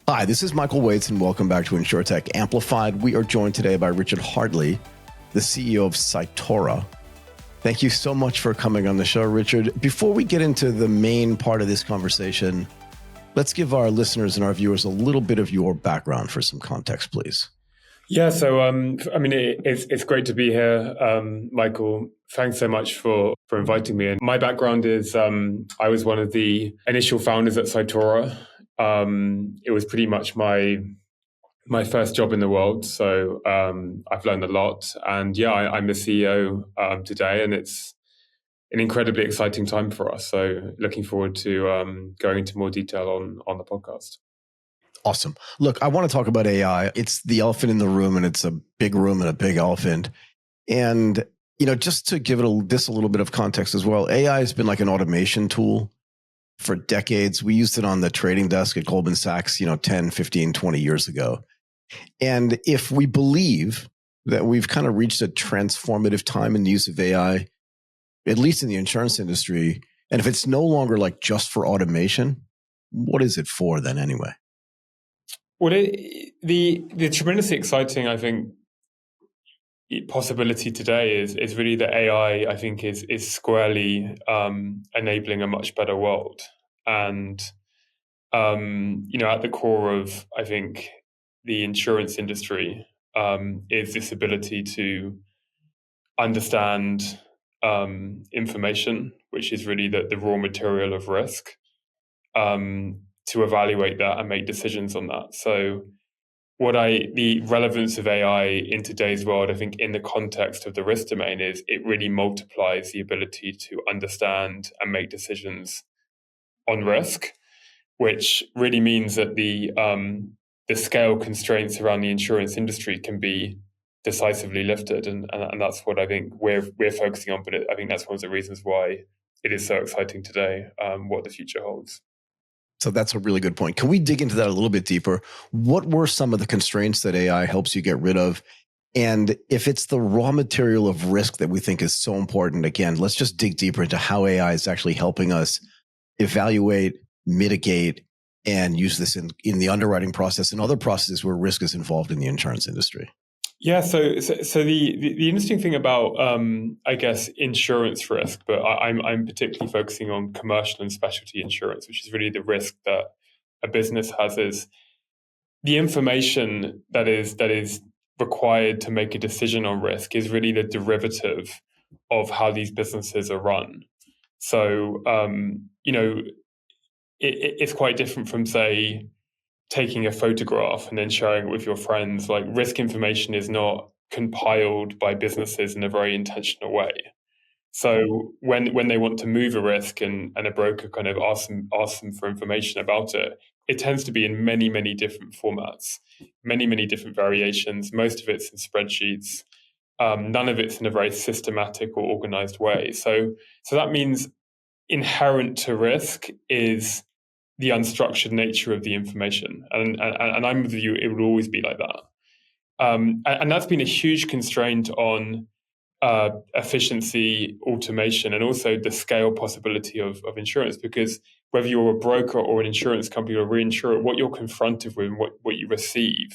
Hi, this is Michael Waits, and welcome back to InsurTech Amplified. We are joined today by Richard Hartley, the CEO of Cytora. Thank you so much for coming on the show, Richard. Before we get into the main part of this conversation, let's give our listeners and our viewers a little bit of your background for some context, please. Yeah, so it's great to be here, Michael. Thanks so much for inviting me. And my background is I was one of the initial founders at Cytora. It was pretty much my first job in the world, so I've learned a lot. And yeah, I'm the CEO today, and it's an incredibly exciting time for us. So looking forward to going into more detail on the podcast. Awesome. Look, I want to talk about AI. It's the elephant in the room, and it's a big room and a big elephant. And, just to give this a little bit of context as well, AI has been like an automation tool for decades. We used it on the trading desk at Goldman Sachs, 10, 15, 20 years ago. And if we believe that we've kind of reached a transformative time in the use of AI, at least in the insurance industry, and if it's no longer like just for automation, what is it for then anyway? Well, the tremendously exciting, I think, possibility today is really that AI, I think, is squarely enabling a much better world. And, at the core of, I think, the insurance industry is this ability to understand information, which is really the raw material of risk, to evaluate that and make decisions on that. So the relevance of AI in today's world, I think in the context of the risk domain, is it really multiplies the ability to understand and make decisions on risk, which really means that the scale constraints around the insurance industry can be decisively lifted. And that's what I think we're focusing on. But I think that's one of the reasons why it is so exciting today, what the future holds. So that's a really good point. Can we dig into that a little bit deeper? What were some of the constraints that AI helps you get rid of? And if it's the raw material of risk that we think is so important, again, let's just dig deeper into how AI is actually helping us evaluate, mitigate, and use this in the underwriting process and other processes where risk is involved in the insurance industry. Yeah, so the interesting thing about I guess insurance risk, but I'm particularly focusing on commercial and specialty insurance, which is really the risk that a business has, is the information that is required to make a decision on risk is really the derivative of how these businesses are run. So it's quite different from, say, taking a photograph and then sharing it with your friends. Like, risk information is not compiled by businesses in a very intentional way. So when they want to move a risk and a broker kind of asks them for information about it, it tends to be in many, many different formats, many, many different variations. Most of it's in spreadsheets. None of it's in a very systematic or organized way. So that means inherent to risk is the unstructured nature of the information. And I'm with you, it will always be like that. And that's been a huge constraint on efficiency, automation, and also the scale possibility of insurance, because whether you're a broker or an insurance company or a reinsurer, what you're confronted with and what you receive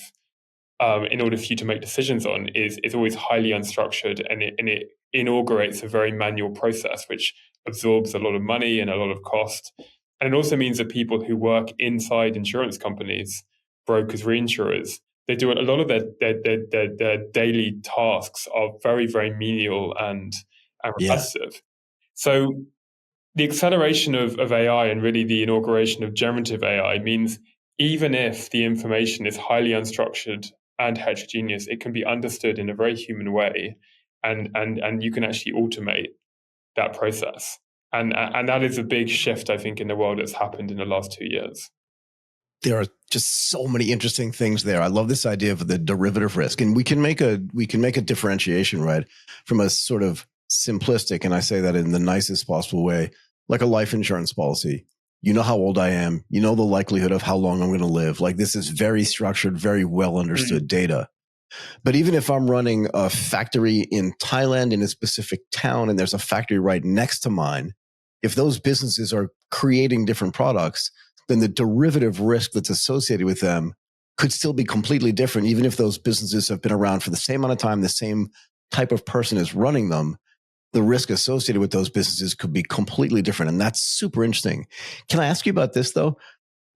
in order for you to make decisions on is always highly unstructured, and it inaugurates a very manual process, which absorbs a lot of money and a lot of cost. And it also means that people who work inside insurance companies, brokers, reinsurers, they do a lot of their daily tasks are very, very menial and repetitive. Yeah. So the acceleration of AI and really the inauguration of generative AI means even if the information is highly unstructured and heterogeneous, it can be understood in a very human way, and you can actually automate that process. And that is a big shift, I think, in the world that's happened in the last 2 years. There are just so many interesting things there. I love this idea of the derivative risk, and we can make a differentiation, right, from a sort of simplistic, and I say that in the nicest possible way, like a life insurance policy. You know how old I am. You know the likelihood of how long I'm going to live. Like, this is very structured, very well understood data. But even if I'm running a factory in Thailand in a specific town, and there's a factory right next to mine, if those businesses are creating different products, then the derivative risk that's associated with them could still be completely different, even if those businesses have been around for the same amount of time, the same type of person is running them. The risk associated with those businesses could be completely different. And that's super interesting. Can I ask you about this though?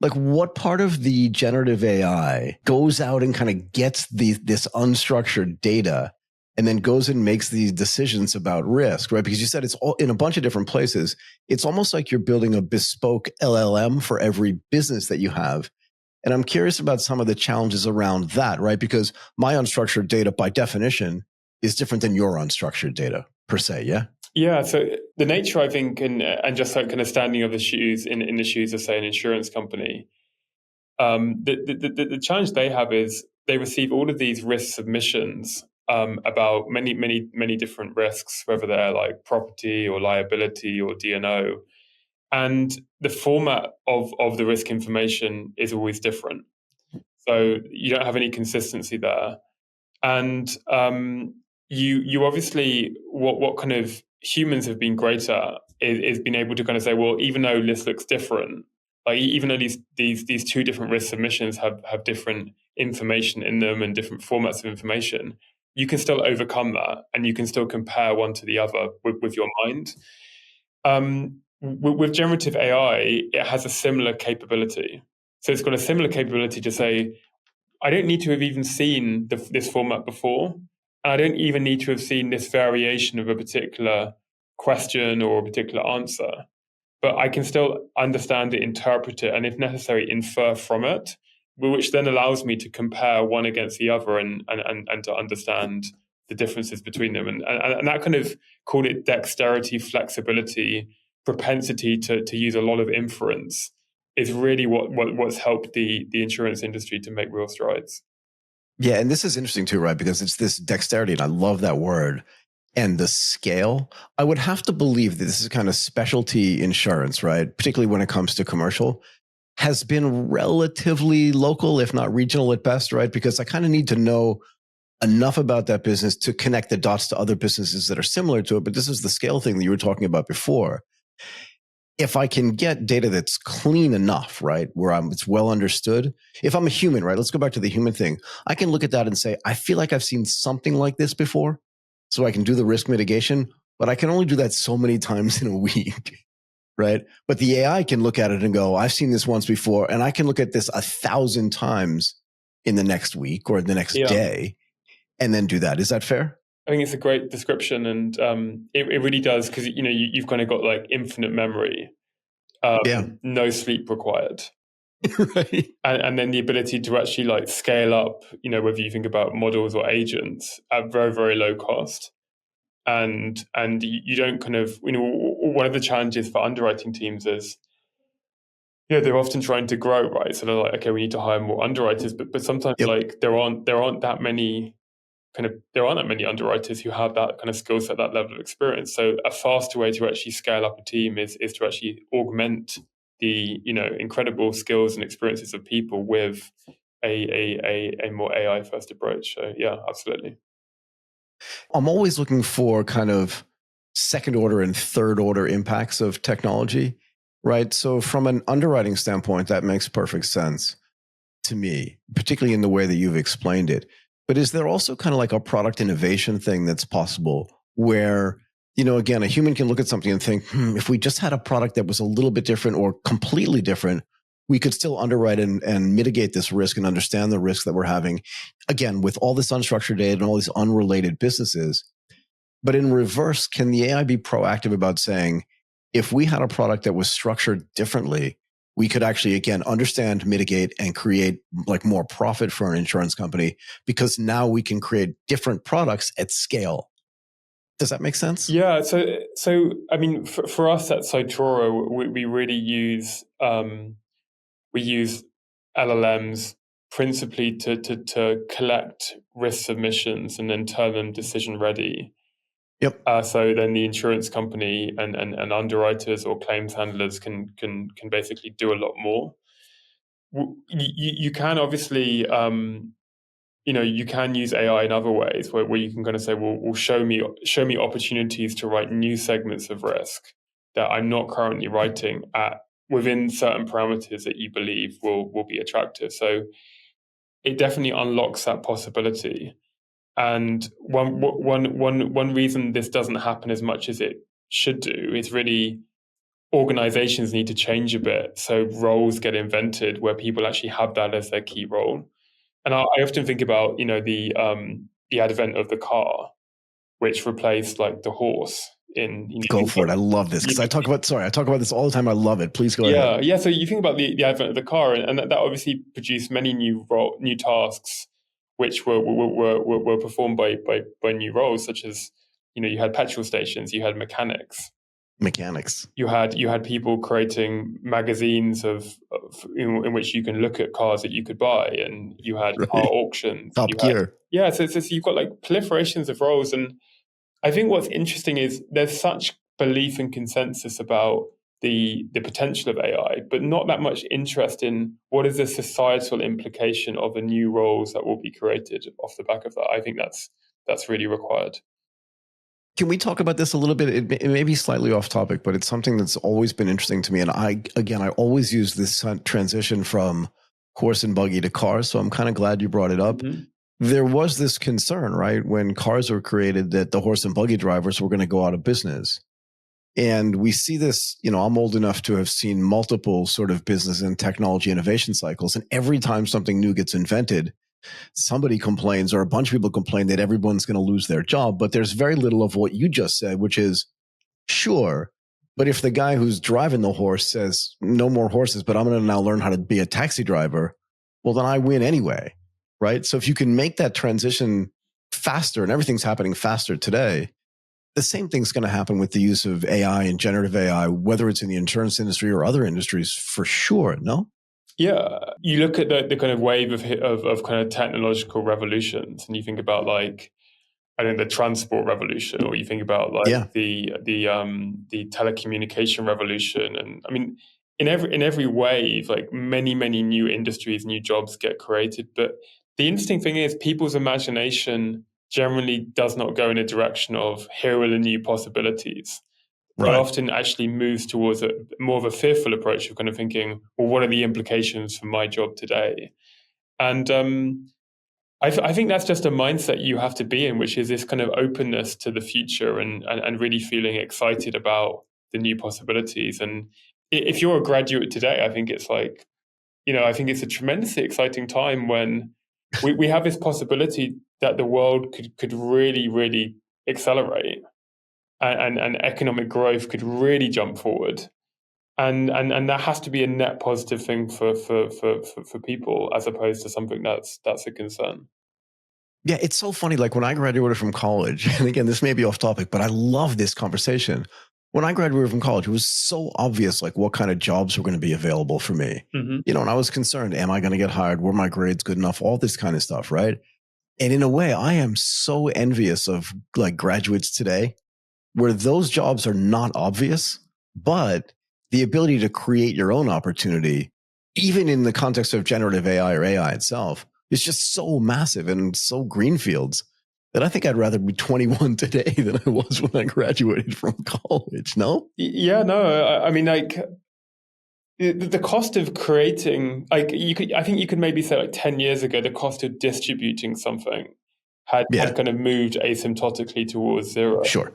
Like, what part of the generative AI goes out and kind of gets this unstructured data and then goes and makes these decisions about risk, right? Because you said it's all in a bunch of different places. It's almost like you're building a bespoke LLM for every business that you have. And I'm curious about some of the challenges around that, right? Because my unstructured data by definition is different than your unstructured data per se, yeah? Yeah, so the nature, I think, and just like kind of standing of the shoes in the shoes of, say, an insurance company, the challenge they have is they receive all of these risk submissions about many different risks, whether they're like property or liability or D&O, and the format of the risk information is always different. So you don't have any consistency there, and you obviously what kind of humans have been great at is being able to kind of say, well, even though this looks different, like even though these two different risk submissions have different information in them and different formats of information, you can still overcome that and you can still compare one to the other with your mind. With generative AI, it has a similar capability. So it's got a similar capability to say, I don't need to have even seen this format before. And I don't even need to have seen this variation of a particular question or a particular answer. But I can still understand it, interpret it, and if necessary, infer from it, which then allows me to compare one against the other and to understand the differences between them. And that kind of, called it dexterity, flexibility, propensity to use a lot of inference is really what's helped the insurance industry to make real strides. Yeah, and this is interesting too, right? Because it's this dexterity, and I love that word, and the scale. I would have to believe that this is kind of specialty insurance, right? Particularly when it comes to commercial, has been relatively local, if not regional at best, right? Because I kind of need to know enough about that business to connect the dots to other businesses that are similar to it. But this is the scale thing that you were talking about before. If I can get data that's clean enough, right, where it's well understood, if I'm a human, right, let's go back to the human thing. I can look at that and say, I feel like I've seen something like this before, so I can do the risk mitigation, but I can only do that so many times in a week, right? But the AI can look at it and go, I've seen this once before, and I can look at this 1,000 times in the next week or the next day, and then do that. Is that fair? I think it's a great description, and it really does, because you've kind of got like infinite memory, no sleep required, right? And then the ability to actually like scale up, whether you think about models or agents at very, very low cost, and you don't kind of, one of the challenges for underwriting teams is, they're often trying to grow, right? So they're like, okay, we need to hire more underwriters, but sometimes like there aren't that many underwriters who have that kind of skill set, that level of experience. So a faster way to actually scale up a team is to actually augment the incredible skills and experiences of people with a more AI first approach. So yeah, absolutely. I'm always looking for kind of second order and third order impacts of technology, right? So from an underwriting standpoint, that makes perfect sense to me, particularly in the way that you've explained it. But is there also kind of like a product innovation thing that's possible where, again, a human can look at something and think, if we just had a product that was a little bit different or completely different, we could still underwrite and mitigate this risk and understand the risk that we're having, again, with all this unstructured data and all these unrelated businesses. But in reverse, can the AI be proactive about saying, if we had a product that was structured differently, we could actually, again, understand, mitigate, and create like more profit for an insurance company because now we can create different products at scale. Does that make sense? Yeah. So I mean, for us at Cytora, we really use LLMs principally to collect risk submissions and then turn them decision ready. Yep. So then the insurance company and underwriters or claims handlers can basically do a lot more. You can obviously, you can use AI in other ways where you can kind of say, well, show me opportunities to write new segments of risk that I'm not currently writing at within certain parameters that you believe will be attractive. So it definitely unlocks that possibility. And one reason this doesn't happen as much as it should do is really organizations need to change a bit. So roles get invented where people actually have that as their key role. And I often think about, the advent of the car, which replaced like the horse in. Go for it. I love this because I talk about this all the time. I love it. Please go ahead. Yeah. So you think about the advent of the car, and that obviously produced many new tasks, which were performed by new roles, such as you had petrol stations, you had mechanics. You had people creating magazines in which you can look at cars that you could buy, and you had car auctions. Top Gear. So you've got like proliferations of roles, and I think what's interesting is there's such belief and consensus about the potential of AI, but not that much interest in what is the societal implication of the new roles that will be created off the back of that. I think that's really required. Can we talk about this a little bit? It may be slightly off topic, but it's something that's always been interesting to me. And I always use this transition from horse and buggy to cars. So I'm kind of glad you brought it up. Mm-hmm. There was this concern, right, when cars were created that the horse and buggy drivers were going to go out of business. And we see this, I'm old enough to have seen multiple sort of business and technology innovation cycles. And every time something new gets invented, somebody complains or a bunch of people complain that everyone's going to lose their job. But there's very little of what you just said, which is, sure, but if the guy who's driving the horse says, no more horses, but I'm going to now learn how to be a taxi driver, well, then I win anyway, right? So if you can make that transition faster, and everything's happening faster today, the same thing's going to happen with the use of AI and generative AI, whether it's in the insurance industry or other industries, for sure, no? Yeah, you look at the kind of wave of kind of technological revolutions, and you think about like, I think the transport revolution, or you think about like the telecommunication revolution, and I mean, in every wave, like many new industries, new jobs get created. But the interesting thing is, people's imagination generally does not go in a direction of here are the new possibilities. Right. But often actually moves towards more of a fearful approach of kind of thinking, well, what are the implications for my job today? And I think that's just a mindset you have to be in, which is this kind of openness to the future and really feeling excited about the new possibilities. And if you're a graduate today, I think it's like, I think it's a tremendously exciting time when we have this possibility that the world could really accelerate. And economic growth could really jump forward, and that has to be a net positive thing for people, as opposed to something that's a concern. Yeah, it's so funny. Like when I graduated from college, and again, this may be off topic, but I love this conversation. When I graduated from college, it was so obvious, like what kind of jobs were going to be available for me. Mm-hmm. And I was concerned, am I going to get hired? Were my grades good enough? All this kind of stuff, right? And in a way, I am so envious of like graduates today, where those jobs are not obvious, but the ability to create your own opportunity, even in the context of generative AI or AI itself, is just so massive and so greenfields that I think I'd rather be 21 today than I was when I graduated from college. No? Yeah, no. I mean, like the cost of creating, like I think you could maybe say like 10 years ago, the cost of distributing something had kind of moved asymptotically towards zero. Sure.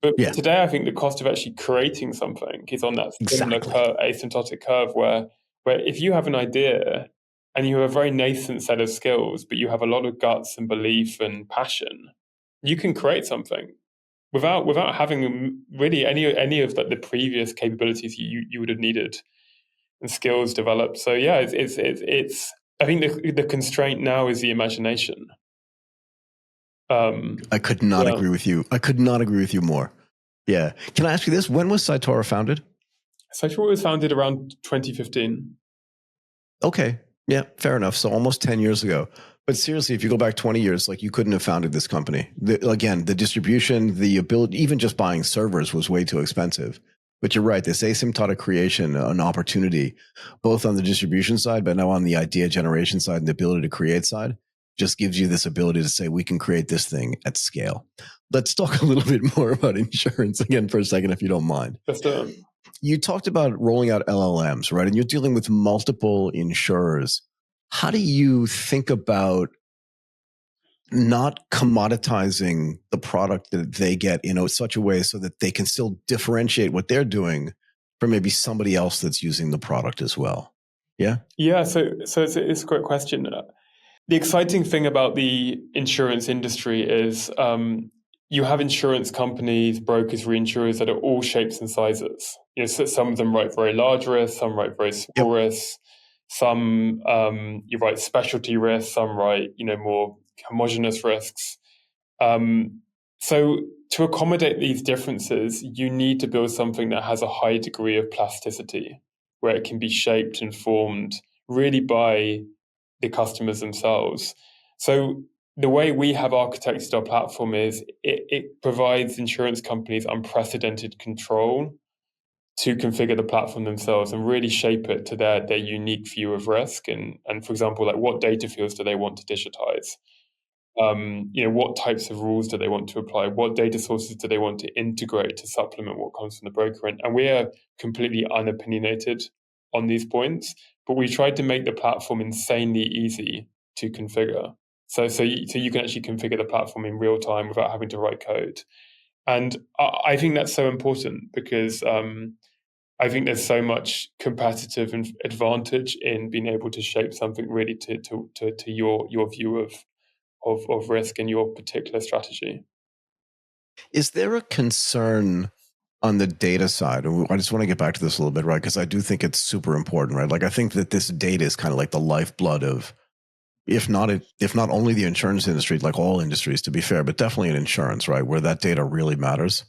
But today, I think the cost of actually creating something is on that similar asymptotic curve where if you have an idea and you have a very nascent set of skills, but you have a lot of guts and belief and passion, you can create something without having really any of the previous capabilities you would have needed and skills developed. So yeah, it's I think the constraint now is the imagination. I could not agree with you. I could not agree with you more. Yeah. Can I ask you this? When was Cytora founded? Cytora was founded around 2015. Okay. Yeah, fair enough. So almost 10 years ago. But seriously, if you go back 20 years, like you couldn't have founded this company. Again, the distribution, the ability, even just buying servers was way too expensive. But you're right, this asymptotic creation, an opportunity, both on the distribution side, but now on the idea generation side and the ability to create side, just gives you this ability to say, we can create this thing at scale. Let's talk a little bit more about insurance again for a second, if you don't mind. You talked about rolling out LLMs, right? And you're dealing with multiple insurers. How do you think about not commoditizing the product that they get in such a way so that they can still differentiate what they're doing from maybe somebody else that's using the product as well? Yeah. Yeah, so it's a great question. The exciting thing about the insurance industry is you have insurance companies, brokers, reinsurers that are all shapes and sizes. So some of them write very large risks, some write very small risks, some you write specialty risks, some write more homogenous risks. So to accommodate these differences, you need to build something that has a high degree of plasticity, where it can be shaped and formed really by the customers themselves. So the way we have architected our platform is it provides insurance companies unprecedented control to configure the platform themselves and really shape it to their unique view of risk. And for example, like what data fields do they want to digitize? What types of rules do they want to apply? What data sources do they want to integrate to supplement what comes from the broker? And we are completely unopinionated on these points, but we tried to make the platform insanely easy to configure. So you can actually configure the platform in real time without having to write code. And I think that's so important because I think there's so much competitive advantage in being able to shape something really to your view of risk in your particular strategy. Is there a concern on the data side? I just want to get back to this a little bit, right? Because I do think it's super important, right? Like I think that this data is kind of like the lifeblood of, if not only the insurance industry, like all industries, to be fair, but definitely in insurance, right? Where that data really matters.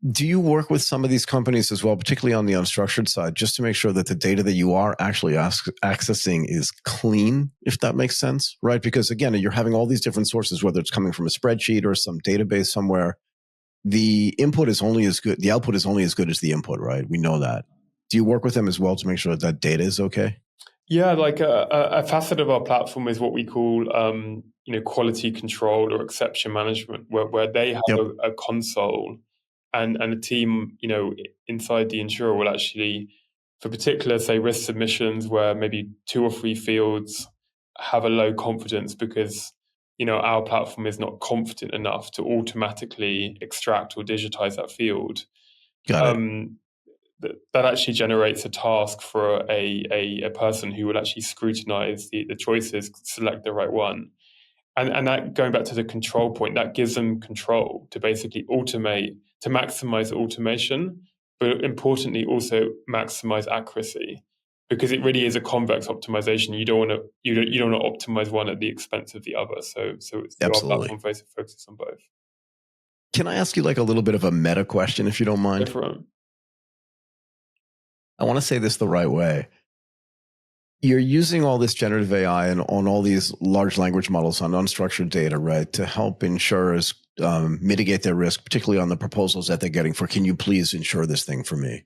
Do you work with some of these companies as well, particularly on the unstructured side, just to make sure that the data that you are actually accessing is clean, if that makes sense, right? Because again, you're having all these different sources, whether it's coming from a spreadsheet or some database somewhere. The input is only as good, the output is only as good as the input, right? We know that. Do you work with them as well to make sure that data is okay? Yeah, like a facet of our platform is what we call quality control or exception management, where they have a console and a team inside the insurer will actually, for particular, say, risk submissions where maybe 2 or 3 fields have a low confidence because our platform is not confident enough to automatically extract or digitize that field. Got it. That actually generates a task for a person who will actually scrutinize the choices, select the right one. And that, going back to the control point, that gives them control to basically automate, to maximize automation, but importantly also maximize accuracy, because it really is a convex optimization. You don't want to optimize one at the expense of the other. So our platform focuses on both. Can I ask you like a little bit of a meta question, if you don't mind? Different. I want to say this the right way. You're using all this generative AI and on all these large language models on unstructured data, right, to help insurers mitigate their risk, particularly on the proposals that they're getting for, can you please insure this thing for me?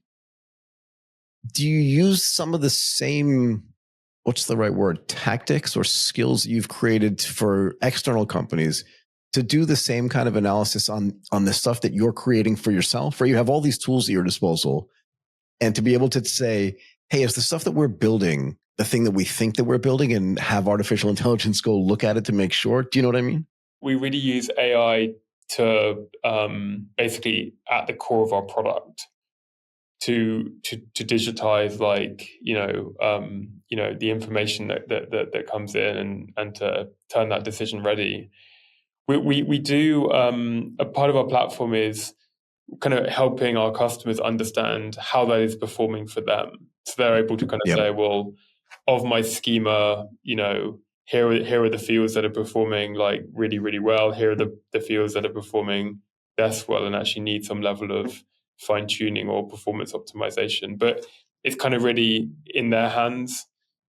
Do you use some of the same, what's the right word, tactics or skills you've created for external companies to do the same kind of analysis on the stuff that you're creating for yourself, where you have all these tools at your disposal, and to be able to say, hey, is the stuff that we're building the thing that we think that we're building, and have artificial intelligence go look at it to make sure? Do you know what I mean? We really use AI to basically at the core of our product to digitize, like the information that comes in and to turn that decision ready. We do a part of our platform is kind of helping our customers understand how that is performing for them, so they're able to kind of say, well, of my schema, here are the fields that are performing like really, really well. Here are the fields that are performing less well and actually need some level of fine tuning or performance optimization. But it's kind of really in their hands,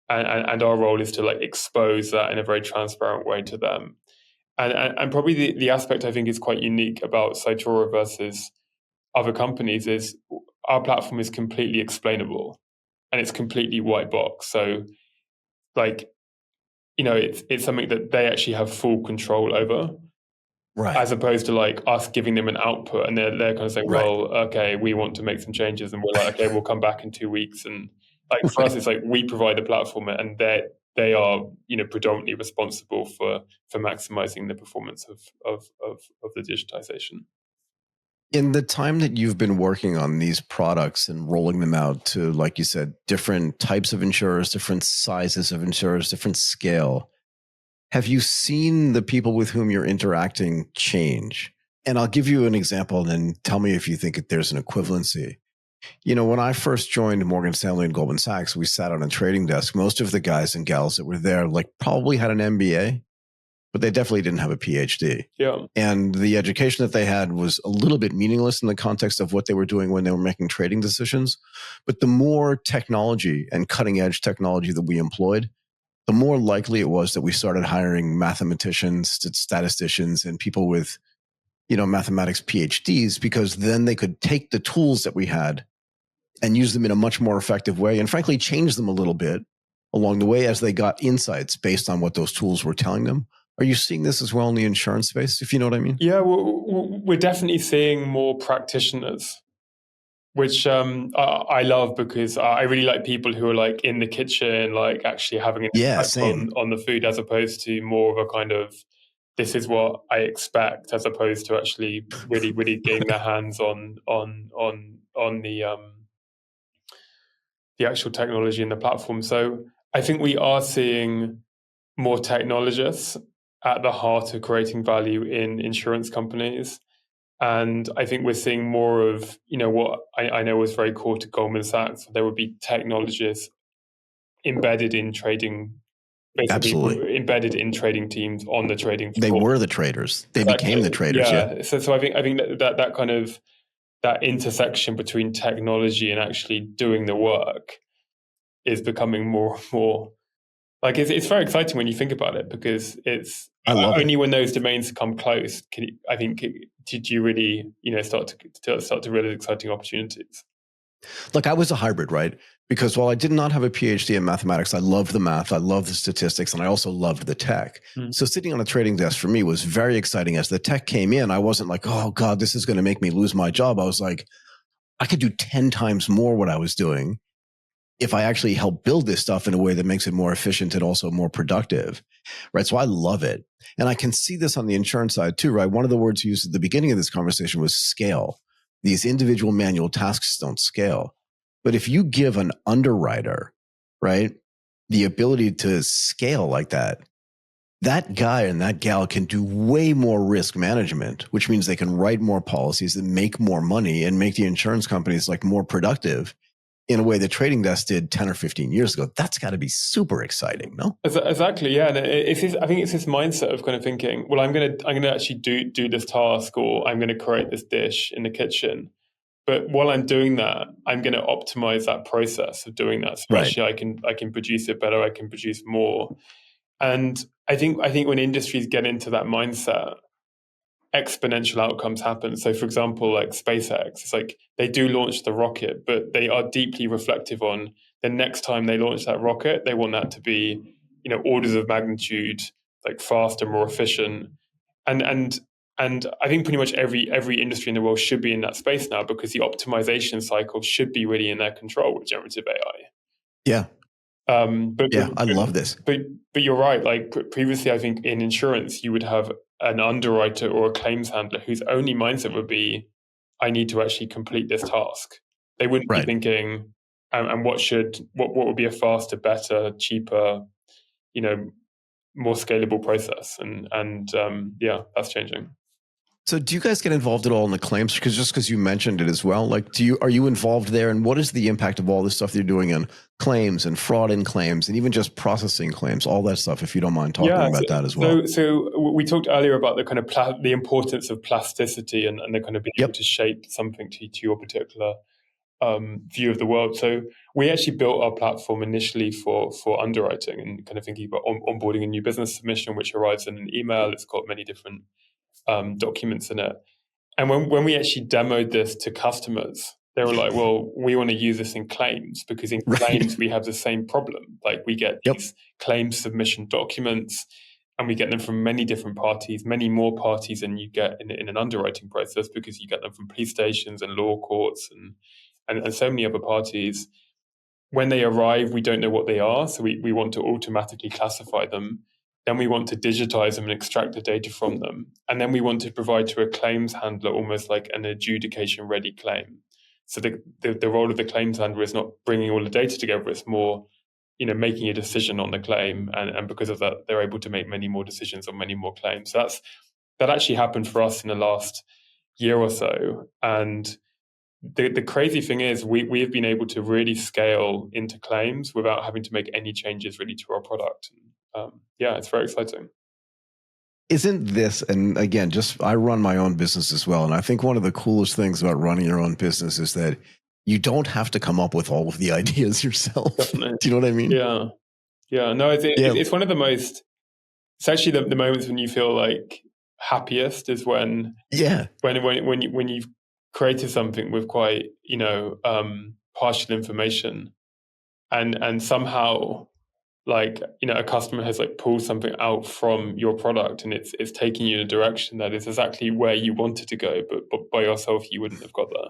and our role is to like expose that in a very transparent way to them. And probably the aspect I think is quite unique about Cytora versus other companies is our platform is completely explainable and it's completely white box. So like, it's something that they actually have full control over. Right. as opposed to like us giving them an output, and they're kind of saying, Right. well, okay, we want to make some changes, and we're like, okay, we'll come back in 2 weeks. And like for us, Right. it's like we provide the platform, and they are, you know, predominantly responsible for maximizing the performance of the digitization. In the time that you've been working on these products and rolling them out to, like you said, different types of insurers, different sizes of insurers, different scale, have you seen the people with whom you're interacting change? And I'll give you an example and then tell me if you think that there's an equivalency. You know, when I first joined Morgan Stanley and Goldman Sachs, we sat on a trading desk. Most of the guys and gals that were there, like, probably had an MBA, but they definitely didn't have a PhD. Yeah. And the education that they had was a little bit meaningless in the context of what they were doing when they were making trading decisions. But the more technology and cutting edge technology that we employed, the more likely it was that we started hiring mathematicians, statisticians, and people with, you know, mathematics PhDs, because then they could take the tools that we had and use them in a much more effective way, and frankly, change them a little bit along the way as they got insights based on what those tools were telling them. Are you seeing this as well in the insurance space, if you know what I mean? Yeah, we're definitely seeing more practitioners, which I love, because I really like people who are like in the kitchen, like actually having an Yeah, impact same. on the food, as opposed to more of a kind of, this is what I expect, as opposed to actually really getting their hands on the actual technology and the platform. So I think we are seeing more technologists at the heart of creating value in insurance companies. And I think we're seeing more of, you know, what I know was very core to Goldman Sachs. There would be technologists embedded in trading, basically Absolutely. embedded in trading teams on the trading They floor. were the traders. They Exactly. became the traders. Yeah. Yeah. So I think that kind of, that intersection between technology and actually doing the work is becoming more and more, like, it's very exciting when you think about it, because it's I love only it. when those domains come close I think, did you really, you know, start to realize exciting opportunities. Look, I was a hybrid, right? Because while I did not have a PhD in mathematics, I loved the math, I loved the statistics, and I also loved the tech. So sitting on a trading desk for me was very exciting. As the tech came in, I wasn't like, oh God, this is going to make me lose my job. I was like, I could do 10 times more what I was doing if I actually help build this stuff in a way that makes it more efficient and also more productive, right? So I love it. And I can see this on the insurance side too, right? One of the words used at the beginning of this conversation was scale. These individual manual tasks don't scale. But if you give an underwriter, right, the ability to scale like that, that guy and that gal can do way more risk management, which means they can write more policies that make more money and make the insurance companies like more productive in a way that trading desk did 10 or 15 years ago. That's got to be super exciting, no? Exactly, yeah. And I think it's this mindset of kind of thinking, well, I'm gonna actually do this task, or I'm gonna create this dish in the kitchen. But while I'm doing that, I'm going to optimize that process of doing that. So Right. actually, I can produce it better. I can produce more. And I think when industries get into that mindset, exponential outcomes happen. So, for example, like SpaceX, it's like they do launch the rocket, but they are deeply reflective on the next time they launch that rocket. They want that to be, you know, orders of magnitude like faster, more efficient, and I think pretty much every industry in the world should be in that space now, because the optimization cycle should be really in their control with generative AI. Yeah. But I love this. But you're right. Like previously, I think in insurance, you would have an underwriter or a claims handler whose only mindset would be, I need to actually complete this task. They wouldn't be Right. thinking, and what would be a faster, better, cheaper, you know, more scalable process. And yeah, that's changing. So do you guys get involved at all in the claims? Because you mentioned it as well. Like, are you involved there? And what is the impact of all this stuff that you're doing in claims and fraud in claims and even just processing claims, all that stuff, if you don't mind talking about that as well? So we talked earlier about the kind of the importance of plasticity and the kind of being able to shape something to your particular view of the world. So we actually built our platform initially for underwriting and kind of thinking about onboarding a new business submission, which arrives in an email. It's got many different documents in it. And when we actually demoed this to customers, they were like, well, we want to use this in claims, because in claims we have the same problem. Like we get these claims submission documents, and we get them from many different parties, many more parties than you get in an underwriting process, because you get them from police stations and law courts and so many other parties. When they arrive, we don't know what they are, so we want to automatically classify them. Then we want to digitize them and extract the data from them. And then we want to provide to a claims handler almost like an adjudication-ready claim. So the role of the claims handler is not bringing all the data together, it's more making a decision on the claim. And because of that, they're able to make many more decisions on many more claims. So that actually happened for us in the last year or so. And the crazy thing is we have been able to really scale into claims without having to make any changes really to our product. It's very exciting. Isn't this, and again, I run my own business as well. And I think one of the coolest things about running your own business is that you don't have to come up with all of the ideas yourself. Definitely. Do you know what I mean? Yeah. Yeah. No, it's one of the most, it's actually the moments when you feel like happiest is when you've created something with quite, partial information and somehow a customer has pulled something out from your product and it's taking you in a direction that is exactly where you wanted to go, but by yourself you wouldn't have got there.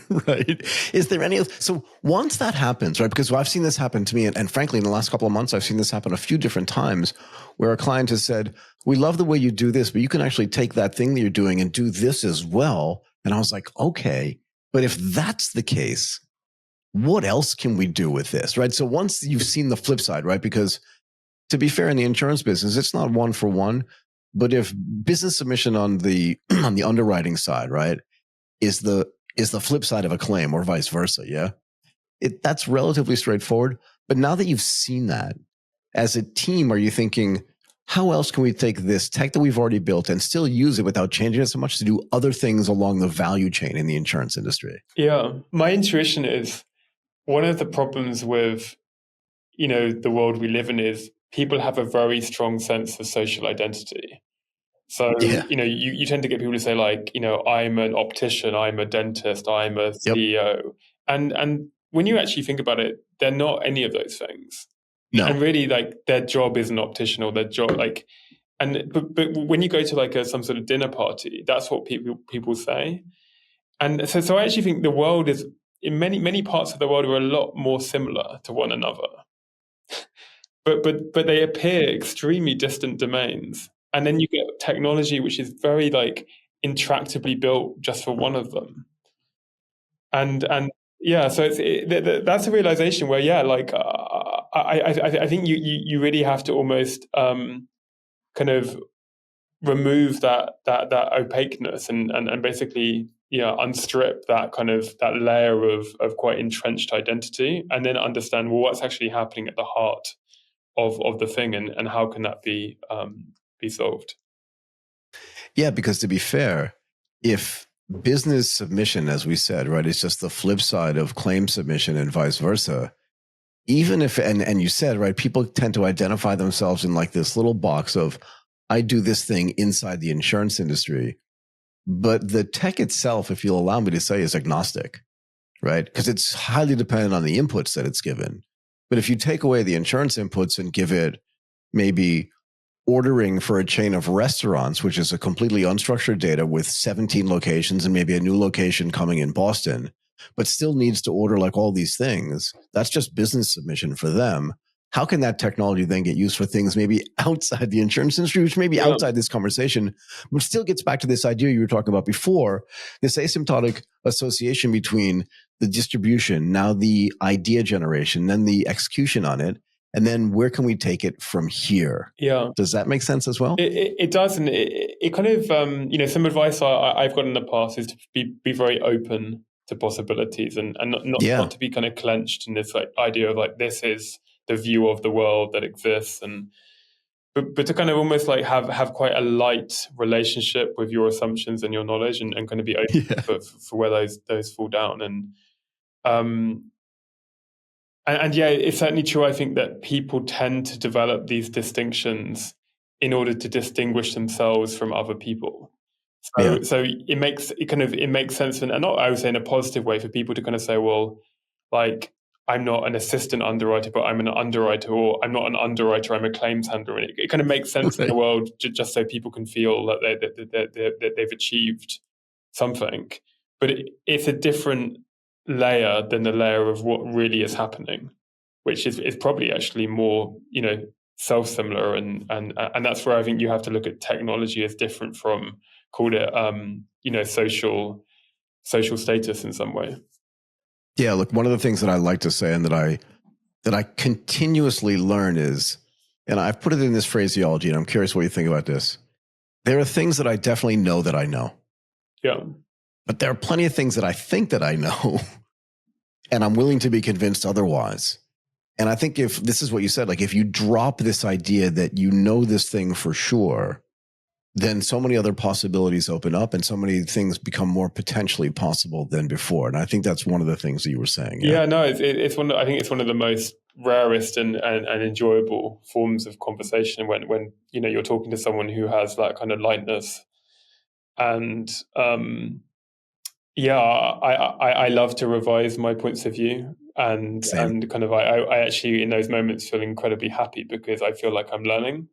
Right. Is there so once that happens, right? Because I've seen this happen to me, and frankly, in the last couple of months, I've seen this happen a few different times where a client has said, we love the way you do this, but you can actually take that thing that you're doing and do this as well. And I was like, okay, but if that's the case, what else can we do with this, right? So once you've seen the flip side, right? Because to be fair, in the insurance business, it's not one for one, but if business submission on the underwriting side, right, is the flip side of a claim or vice versa, yeah, that's relatively straightforward. But now that you've seen that, as a team, are you thinking, how else can we take this tech that we've already built and still use it without changing it so much to do other things along the value chain in the insurance industry? Yeah, my intuition is one of the problems with, the world we live in is people have a very strong sense of social identity. So, you tend to get people to say I'm an optician, I'm a dentist, I'm a CEO. And when you actually think about it, they're not any of those things. No. And really their job is an optician, or their job but when you go to some sort of dinner party, that's what people say. And so I actually think the world is, in many parts of the world, are a lot more similar to one another. but they appear extremely distant domains. And then you get technology which is very intractably built just for one of them. And so that's a realization where I think you really have to almost kind of remove that opaqueness and basically unstrip that layer of quite entrenched identity, and then understand what's actually happening at the heart of the thing, and how can that be solved. Yeah, because to be fair, if business submission, as we said, right, is just the flip side of claim submission and vice versa, even if, and you said, right, people tend to identify themselves in this little box of, I do this thing inside the insurance industry, but the tech itself, if you'll allow me to say, is agnostic, right? Because it's highly dependent on the inputs that it's given. But if you take away the insurance inputs and give it maybe ordering for a chain of restaurants, which is a completely unstructured data with 17 locations and maybe a new location coming in Boston, but still needs to order all these things, that's just business submission for them. How can that technology then get used for things maybe outside the insurance industry, which may be outside this conversation, but still gets back to this idea you were talking about before, this asymptotic association between the distribution, now the idea generation, then the execution on it, and then where can we take it from here? Yeah. Does that make sense as well? It does. And it kind of, some advice I've got in the past is to be very open to possibilities and not to be kind of clenched in this idea of this is the view of the world that exists, but to kind of almost have quite a light relationship with your assumptions and your knowledge, and kind of be open for where those fall down. And it's certainly true. I think that people tend to develop these distinctions in order to distinguish themselves from other people. So it makes sense, and not, I would say, in a positive way, for people to kind of say, well, I'm not an assistant underwriter, but I'm an underwriter, or I'm not an underwriter, I'm a claims handler. And it kind of makes sense in the world just so people can feel that they've achieved something. But it's a different layer than the layer of what really is happening, which is probably actually more, self-similar. And that's where I think you have to look at technology as different from, call it, social status in some way. Yeah, look, one of the things that I like to say and that I continuously learn is, and I've put it in this phraseology, and I'm curious what you think about this. There are things that I definitely know that I know. Yeah. But there are plenty of things that I think that I know, and I'm willing to be convinced otherwise. And I think if this is what you said, like if you drop this idea that you know this thing for sure, then so many other possibilities open up and so many things become more potentially possible than before. And I think that's one of the things that you were saying. Yeah, no, it's one. I think it's one of the most rarest and enjoyable forms of conversation when you're talking to someone who has that kind of lightness. And I love to revise my points of view, and kind of I actually in those moments feel incredibly happy because I feel like I'm learning.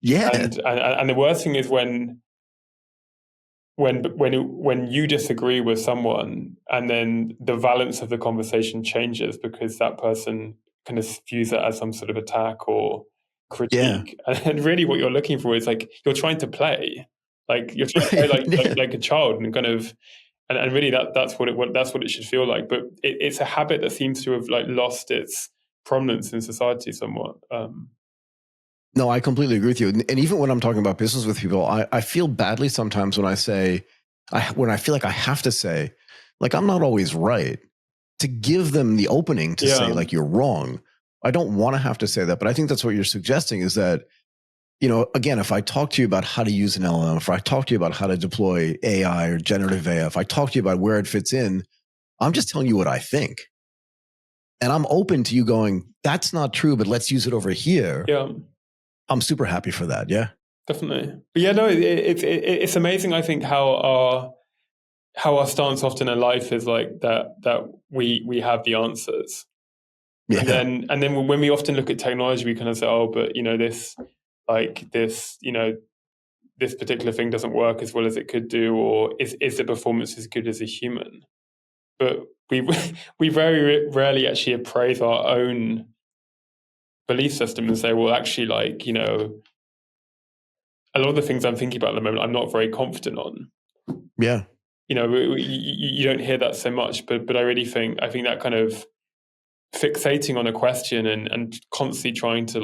Yeah. And the worst thing is when you disagree with someone and then the balance of the conversation changes because that person kind of views it as some sort of attack or critique. Yeah. And really what you're looking for is like you're trying to play. Like you're trying to play like a child and kind of and really that's what it should feel like. But it's a habit that seems to have like lost its prominence in society somewhat. No, I completely agree with you. And even when I'm talking about business with people, I feel badly sometimes when I say, when I feel like I have to say, like, I'm not always right, to give them the opening to say, like, you're wrong. I don't want to have to say that. But I think that's what you're suggesting is that, again, if I talk to you about how to use an LLM, if I talk to you about how to deploy AI or generative AI, if I talk to you about where it fits in, I'm just telling you what I think. And I'm open to you going, that's not true, but let's use it over here. Yeah. I'm super happy for that. Yeah, definitely. But yeah, no, it's amazing. I think how our stance often in life is like that we have the answers. Yeah. And then when we often look at technology, we kind of say, oh, but this particular thing doesn't work as well as it could do, or is the performance as good as a human? But we very rarely actually appraise our own belief system and say, well, actually, a lot of the things I'm thinking about at the moment, I'm not very confident on. Yeah. You don't hear that so much, but I really think that kind of fixating on a question and constantly trying to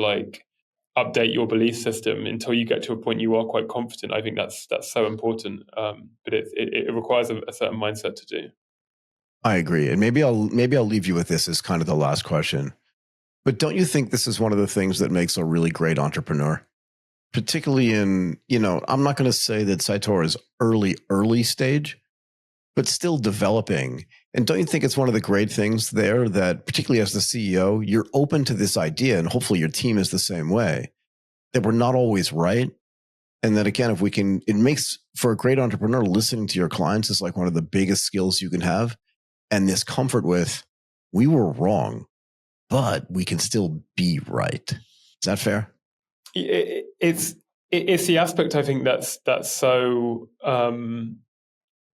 update your belief system until you get to a point you are quite confident. I think that's so important. But it requires a certain mindset to do. I agree. And maybe I'll leave you with this as kind of the last question. But don't you think this is one of the things that makes a really great entrepreneur? Particularly in, I'm not going to say that Cytora is early stage, but still developing. And don't you think it's one of the great things there that, particularly as the CEO, you're open to this idea, and hopefully your team is the same way, that we're not always right. And that, again, if we can, it makes for a great entrepreneur, listening to your clients is like one of the biggest skills you can have. And this comfort with, we were wrong, but we can still be right. Is that fair? It's the aspect I think that's so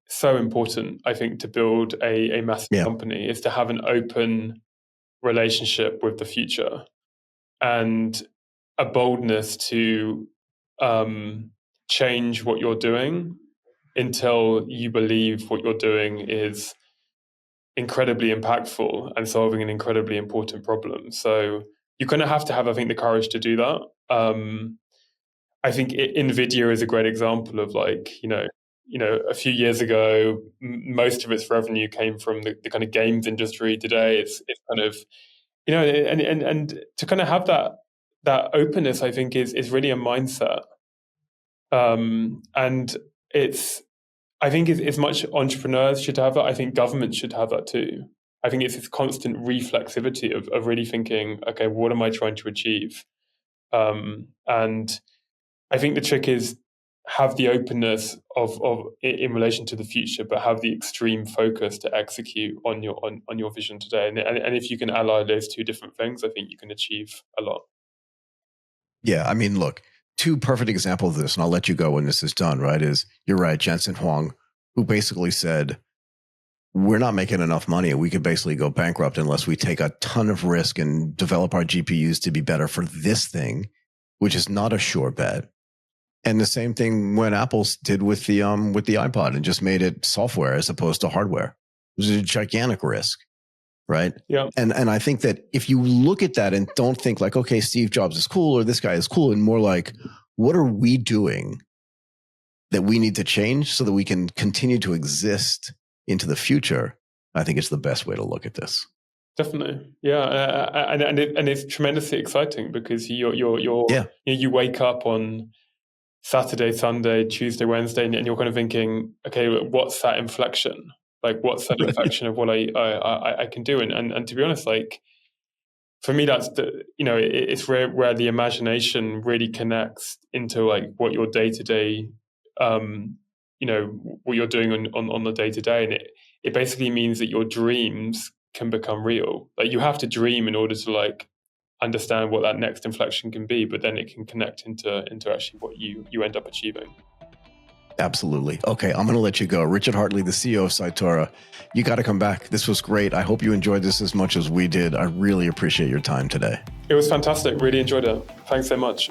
so important. I think to build a massive company is to have an open relationship with the future and a boldness to change what you're doing until you believe what you're doing is incredibly impactful and solving an incredibly important problem. So you kind of have to have, I think, the courage to do that. I think NVIDIA is a great example of a few years ago, most of its revenue came from the kind of games industry. Today, it's kind of, and to kind of have that openness, I think is really a mindset. And I think as much entrepreneurs should have that. I think governments should have that too. I think it's this constant reflexivity of really thinking, okay, what am I trying to achieve? And I think the trick is have the openness of in relation to the future, but have the extreme focus to execute on your vision today. And if you can ally those two different things, I think you can achieve a lot. Yeah, I mean, look, two perfect examples of this, and I'll let you go when this is done, right? Is you're right, Jensen Huang, who basically said, we're not making enough money. We could basically go bankrupt unless we take a ton of risk and develop our GPUs to be better for this thing, which is not a sure bet. And the same thing when Apple did with the iPod and just made it software as opposed to hardware. It was a gigantic risk, right? Yeah. And I think that if you look at that and don't think like, okay, Steve Jobs is cool or this guy is cool, and more like, what are we doing that we need to change so that we can continue to exist into the future? I think it's the best way to look at this. Definitely, yeah, and it's tremendously exciting because you wake up on Saturday, Sunday, Tuesday, Wednesday, and you're kind of thinking, okay, what's that inflection? Like, what's that inflection of what I can do? And to be honest, like for me, that's it's where the imagination really connects into like what your day to day, what you're doing on the day to day, and it basically means that your dreams can become real. Like you have to dream in order to like understand what that next inflection can be, but then it can connect into actually what you end up achieving. Absolutely. Okay, I'm going to let you go. Richard Hartley, the CEO of Cytora, you got to come back. This was great. I hope you enjoyed this as much as we did. I really appreciate your time today. It was fantastic. Really enjoyed it. Thanks so much.